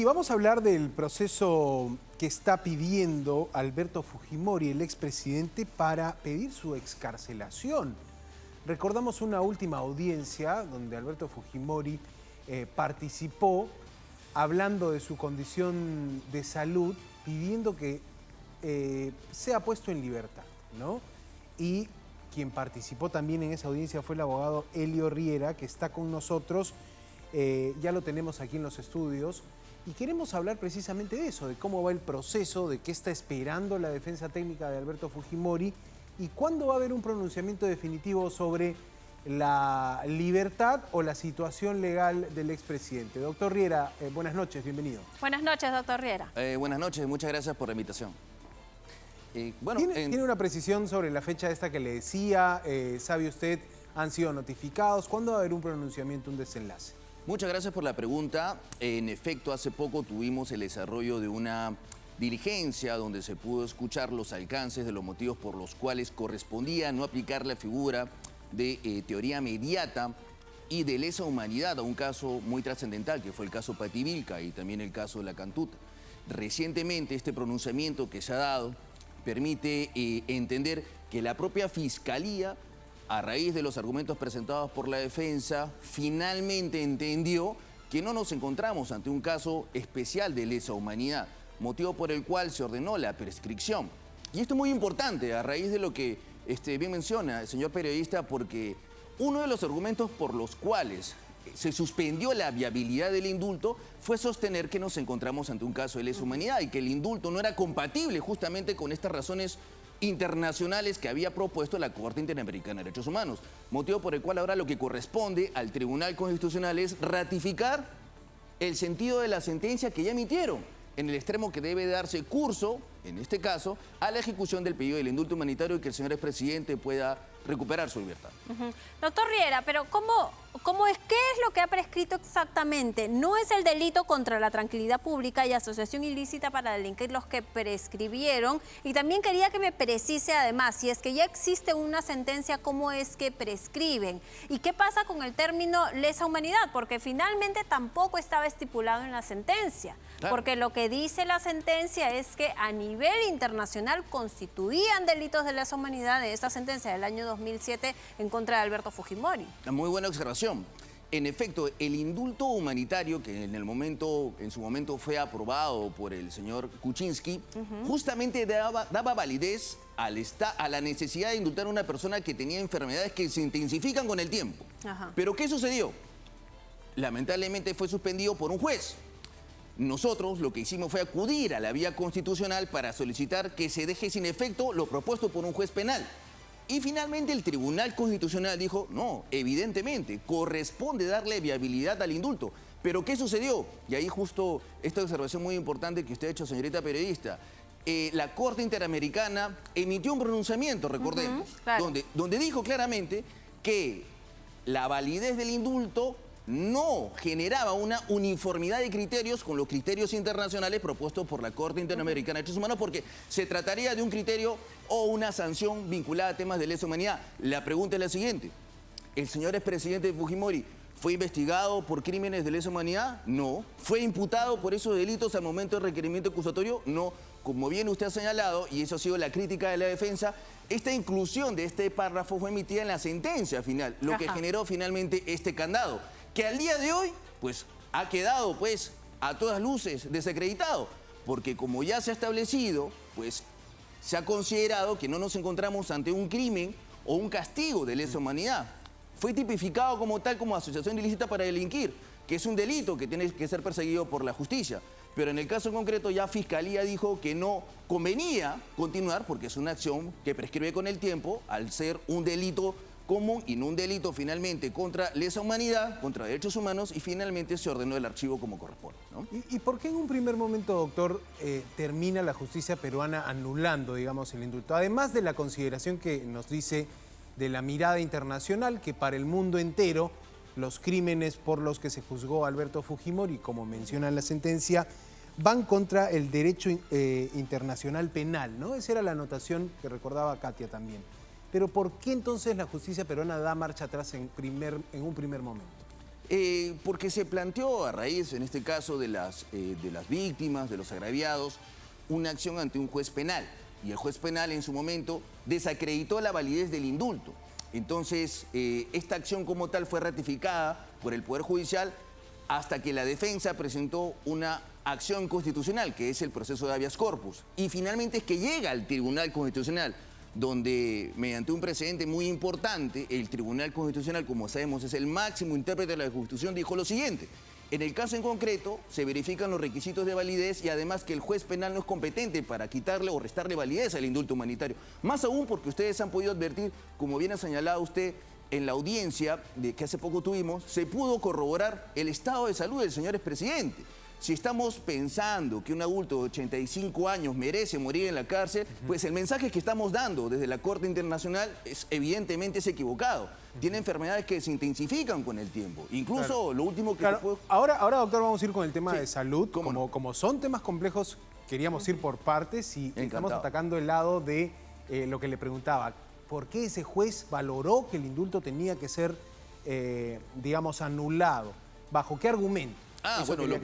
Sí, vamos a hablar del proceso que está pidiendo Alberto Fujimori, el expresidente, para pedir su excarcelación. Recordamos una última audiencia donde Alberto Fujimori participó hablando de su condición de salud, pidiendo que sea puesto en libertad, ¿no? Y quien participó también en esa audiencia fue el abogado Elio Riera, que está con nosotros. Ya lo tenemos aquí en los estudios y queremos hablar precisamente de eso, de cómo va el proceso, de qué está esperando la defensa técnica de Alberto Fujimori y cuándo va a haber un pronunciamiento definitivo sobre la libertad o la situación legal del expresidente. Doctor Riera, buenas noches, bienvenido. Buenas noches, doctor Riera. Buenas noches, muchas gracias por la invitación. ¿Tiene una precisión sobre la fecha esta que le decía? ¿Sabe usted, han sido notificados? ¿Cuándo va a haber un pronunciamiento, un desenlace? Muchas gracias por la pregunta. En efecto, hace poco tuvimos el desarrollo de una diligencia donde se pudo escuchar los alcances de los motivos por los cuales correspondía no aplicar la figura de teoría mediata y de lesa humanidad a un caso muy trascendental, que fue el caso Pativilca y también el caso de la Cantuta. Recientemente este pronunciamiento que se ha dado permite entender que la propia Fiscalía, a raíz de los argumentos presentados por la defensa, finalmente entendió que no nos encontramos ante un caso especial de lesa humanidad, motivo por el cual se ordenó la prescripción. Y esto es muy importante a raíz de lo que bien menciona el señor periodista, porque uno de los argumentos por los cuales se suspendió la viabilidad del indulto fue sostener que nos encontramos ante un caso de lesa humanidad y que el indulto no era compatible justamente con estas razones internacionales que había propuesto la Corte Interamericana de Derechos Humanos, motivo por el cual ahora lo que corresponde al Tribunal Constitucional es ratificar el sentido de la sentencia que ya emitieron, en el extremo que debe darse curso, en este caso, a la ejecución del pedido del indulto humanitario y que el señor expresidente pueda recuperar su libertad. Doctor Riera, pero ¿qué es lo que ha prescrito exactamente? No es el delito contra la tranquilidad pública y asociación ilícita para delinquir los que prescribieron. Y también quería que me precise además, si es que ya existe una sentencia, ¿cómo es que prescriben? ¿Y qué pasa con el término lesa humanidad? Porque finalmente tampoco estaba estipulado en la sentencia. Claro. Porque lo que dice la sentencia es que a nivel internacional constituían delitos de lesa humanidad de esta sentencia del año 2007 en contra de Alberto Fujimori. Muy buena observación. En efecto, el indulto humanitario que en su momento fue aprobado por el señor Kuczynski, justamente daba validez a la necesidad de indultar a una persona que tenía enfermedades que se intensifican con el tiempo. Pero ¿qué sucedió? Lamentablemente fue suspendido por un juez. Nosotros lo que hicimos fue acudir a la vía constitucional para solicitar que se deje sin efecto lo propuesto por un juez penal. Y finalmente el Tribunal Constitucional dijo, no, evidentemente, corresponde darle viabilidad al indulto. ¿Pero qué sucedió? Y ahí justo esta observación muy importante que usted ha hecho, señorita periodista. La Corte Interamericana emitió un pronunciamiento, recordemos, claro, donde dijo claramente que la validez del indulto no generaba una uniformidad de criterios con los criterios internacionales propuestos por la Corte Interamericana de Derechos Humanos, porque se trataría de un criterio o una sanción vinculada a temas de lesa humanidad. La pregunta es la siguiente: ¿el señor expresidente Fujimori fue investigado por crímenes de lesa humanidad? No. ¿Fue imputado por esos delitos al momento del requerimiento acusatorio? No. Como bien usted ha señalado, y eso ha sido la crítica de la defensa, esta inclusión de este párrafo fue emitida en la sentencia final, lo que generó finalmente este candado, que al día de hoy, pues, ha quedado, pues, a todas luces desacreditado, porque como ya se ha establecido, pues, se ha considerado que no nos encontramos ante un crimen o un castigo de lesa humanidad. Fue tipificado como tal, como asociación ilícita para delinquir, que es un delito que tiene que ser perseguido por la justicia. Pero en el caso en concreto ya Fiscalía dijo que no convenía continuar porque es una acción que prescribe con el tiempo al ser un delito común y no un delito finalmente contra lesa humanidad, contra derechos humanos, y finalmente se ordenó el archivo como corresponde, ¿no? ¿Y por qué en un primer momento, doctor, termina la justicia peruana anulando, digamos, el indulto? Además de la consideración que nos dice de la mirada internacional, que para el mundo entero los crímenes por los que se juzgó a Alberto Fujimori, como menciona en la sentencia, van contra el derecho internacional penal, ¿no? Esa era la anotación que recordaba Katia también. Pero ¿por qué entonces la justicia peruana da marcha atrás en un primer momento? Porque se planteó a raíz, en este caso, de las víctimas, de los agraviados, una acción ante un juez penal. Y el juez penal en su momento desacreditó la validez del indulto. Entonces, esta acción como tal fue ratificada por el Poder Judicial hasta que la defensa presentó una acción constitucional, que es el proceso de habeas corpus. Y finalmente es que llega al Tribunal Constitucional, donde mediante un precedente muy importante, el Tribunal Constitucional, como sabemos, es el máximo intérprete de la Constitución, dijo lo siguiente: en el caso en concreto, se verifican los requisitos de validez y además que el juez penal no es competente para quitarle o restarle validez al indulto humanitario. Más aún porque ustedes han podido advertir, como bien ha señalado usted, en la audiencia que hace poco tuvimos, se pudo corroborar el estado de salud del señor expresidente. Si estamos pensando que un adulto de 85 años merece morir en la cárcel, pues el mensaje que estamos dando desde la Corte Internacional evidentemente es equivocado. Tiene enfermedades que se intensifican con el tiempo. Incluso lo último que... Ahora, doctor, vamos a ir con el tema de salud. Como son temas complejos, queríamos ir por partes y estamos atacando el lado de lo que le preguntaba. ¿Por qué ese juez valoró que el indulto tenía que ser, digamos, anulado? ¿Bajo qué argumento? Bueno,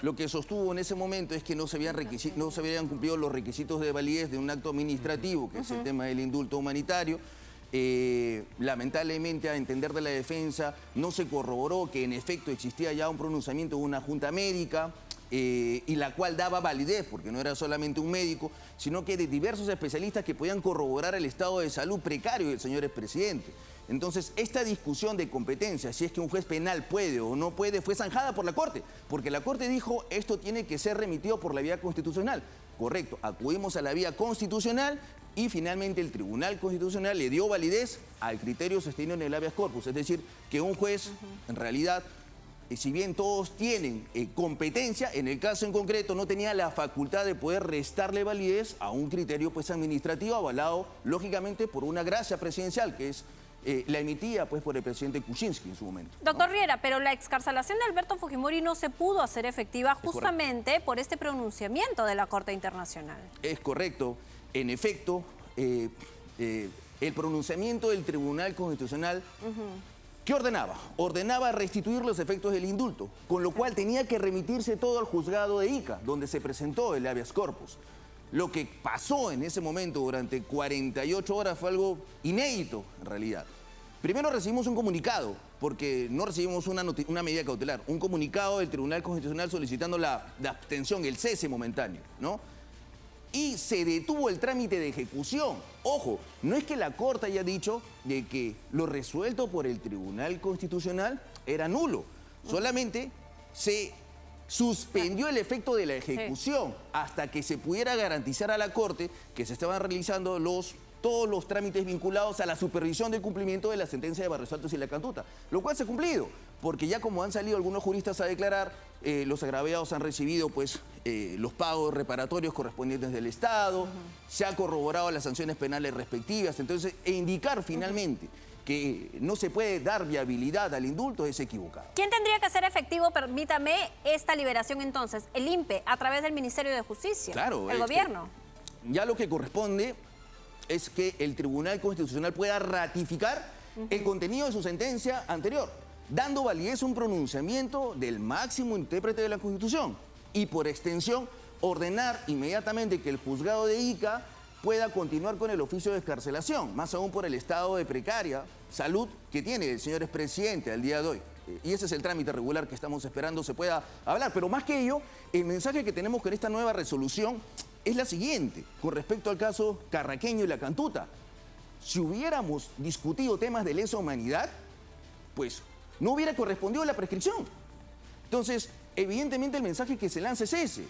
lo que sostuvo en ese momento es que no se habían cumplido los requisitos de validez de un acto administrativo, que es el tema del indulto humanitario. Lamentablemente, a entender de la defensa, no se corroboró que en efecto existía ya un pronunciamiento de una junta médica y la cual daba validez, porque no era solamente un médico, sino que de diversos especialistas que podían corroborar el estado de salud precario del señor expresidente. Entonces, esta discusión de competencia, si es que un juez penal puede o no puede, fue zanjada por la Corte, porque la Corte dijo esto tiene que ser remitido por la vía constitucional. Correcto, acudimos a la vía constitucional y finalmente el Tribunal Constitucional le dio validez al criterio sostenido en el habeas corpus, es decir, que un juez, en realidad, si bien todos tienen competencia, en el caso en concreto no tenía la facultad de poder restarle validez a un criterio pues administrativo avalado, lógicamente, por una gracia presidencial, que es la emitía pues por el presidente Kuczynski en su momento. Doctor Riera, pero la excarcelación de Alberto Fujimori no se pudo hacer efectiva justamente por este pronunciamiento de la Corte Internacional. Es correcto. En efecto, el pronunciamiento del Tribunal Constitucional, ¿qué ordenaba? Ordenaba restituir los efectos del indulto, con lo cual tenía que remitirse todo al juzgado de Ica, donde se presentó el habeas corpus. Lo que pasó en ese momento durante 48 horas fue algo inédito, en realidad. Primero recibimos un comunicado, porque no recibimos una medida cautelar, un comunicado del Tribunal Constitucional solicitando la abstención, el cese momentáneo, ¿no? Y se detuvo el trámite de ejecución. Ojo, no es que la Corte haya dicho de que lo resuelto por el Tribunal Constitucional era nulo, solamente se suspendió el efecto de la ejecución hasta que se pudiera garantizar a la Corte que se estaban realizando todos los trámites vinculados a la supervisión del cumplimiento de la sentencia de Barrios Altos y La Cantuta, lo cual se ha cumplido, porque ya como han salido algunos juristas a declarar, los agraviados han recibido pues los pagos reparatorios correspondientes del Estado, se ha corroborado las sanciones penales respectivas, entonces indicar finalmente que no se puede dar viabilidad al indulto es equivocado. ¿Quién tendría que hacer efectivo, permítame, esta liberación entonces? ¿El INPE a través del Ministerio de Justicia? Claro. ¿El gobierno? Ya lo que corresponde es que el Tribunal Constitucional pueda ratificar el contenido de su sentencia anterior, dando validez a un pronunciamiento del máximo intérprete de la Constitución y, por extensión, ordenar inmediatamente que el juzgado de Ica pueda continuar con el oficio de excarcelación, más aún por el estado de precaria salud que tiene el señor expresidente al día de hoy. Y ese es el trámite regular que estamos esperando se pueda hablar. Pero más que ello, el mensaje que tenemos con esta nueva resolución es la siguiente, con respecto al caso Carraqueño y La Cantuta. Si hubiéramos discutido temas de lesa humanidad, pues no hubiera correspondido la prescripción. Entonces, evidentemente el mensaje que se lanza es ese.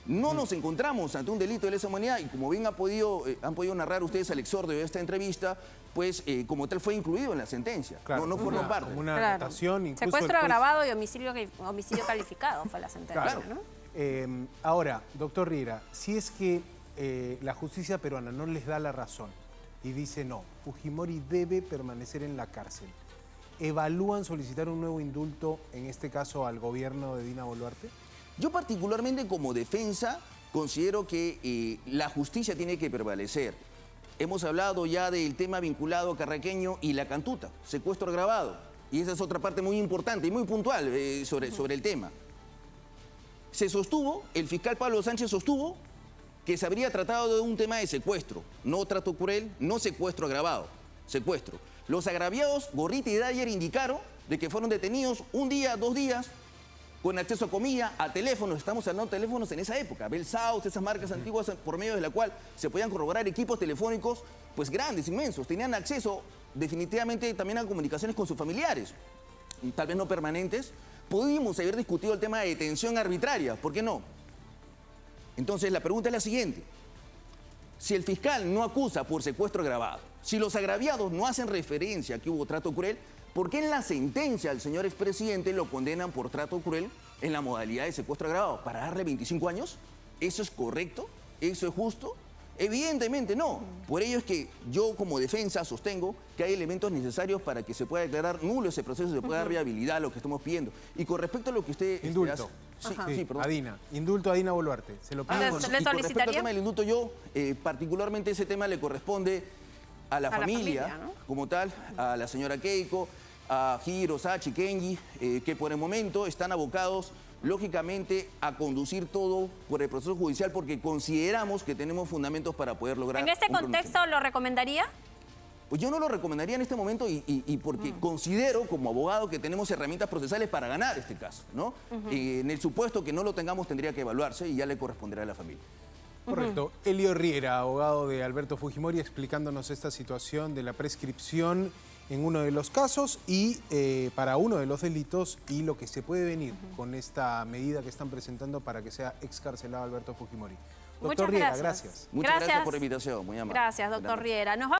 No nos encontramos ante un delito de lesa humanidad y como bien han podido narrar ustedes al exordio de esta entrevista, pues como tal fue incluido en la sentencia. Claro, no forma parte. Como una anotación, incluso secuestro agravado y homicidio calificado fue la sentencia, claro, ¿no? Ahora, doctor Riera, si es que la justicia peruana no les da la razón y dice no, Fujimori debe permanecer en la cárcel, ¿evalúan solicitar un nuevo indulto, en este caso al gobierno de Dina Boluarte? Yo particularmente como defensa considero que la justicia tiene que prevalecer. Hemos hablado ya del tema vinculado a Carraqueño y La Cantuta, secuestro agravado. y esa es otra parte muy importante y muy puntual sobre el tema. Se sostuvo, el fiscal Pablo Sánchez sostuvo que se habría tratado de un tema de secuestro, no trato cruel, no secuestro agravado, secuestro. Los agraviados, Gorriti y Dyer, indicaron de que fueron detenidos un día, 2 días, con acceso a comida, a teléfonos, estamos hablando de teléfonos en esa época, Bell South, esas marcas antiguas por medio de la cual se podían corroborar equipos telefónicos, pues grandes, inmensos, tenían acceso definitivamente también a comunicaciones con sus familiares, tal vez no permanentes. Pudimos haber discutido el tema de detención arbitraria, ¿por qué no? Entonces la pregunta es la siguiente: si el fiscal no acusa por secuestro agravado, si los agraviados no hacen referencia a que hubo trato cruel, ¿por qué en la sentencia al señor expresidente lo condenan por trato cruel en la modalidad de secuestro agravado? ¿Para darle 25 años? ¿Eso es correcto? ¿Eso es justo? Evidentemente no. Por ello es que yo como defensa sostengo que hay elementos necesarios para que se pueda declarar nulo ese proceso, se pueda dar viabilidad a lo que estamos pidiendo. Y con respecto a lo que usted... Indulto. Sí, perdón. a Dina. Indulto a Dina Boluarte. Se lo pido. ¿Le Y con respecto al solicitaría? tema del indulto, yo particularmente ese tema le corresponde a la familia, ¿no? como tal, a la señora Keiko, a Hiro, Sachi, Kenji, que por el momento están abocados, lógicamente, a conducir todo por el proceso judicial porque consideramos que tenemos fundamentos para poder lograr... ¿En este un contexto lo recomendaría? Pues yo no lo recomendaría en este momento y porque considero como abogado que tenemos herramientas procesales para ganar este caso, ¿no? En el supuesto que no lo tengamos tendría que evaluarse y ya le corresponderá a la familia. Correcto. Elio Riera, abogado de Alberto Fujimori, explicándonos esta situación de la prescripción en uno de los casos y para uno de los delitos y lo que se puede venir con esta medida que están presentando para que sea excarcelado Alberto Fujimori. Doctor Muchas Riera, gracias. gracias. Muchas gracias por la invitación, muy amable. Gracias, doctor Riera.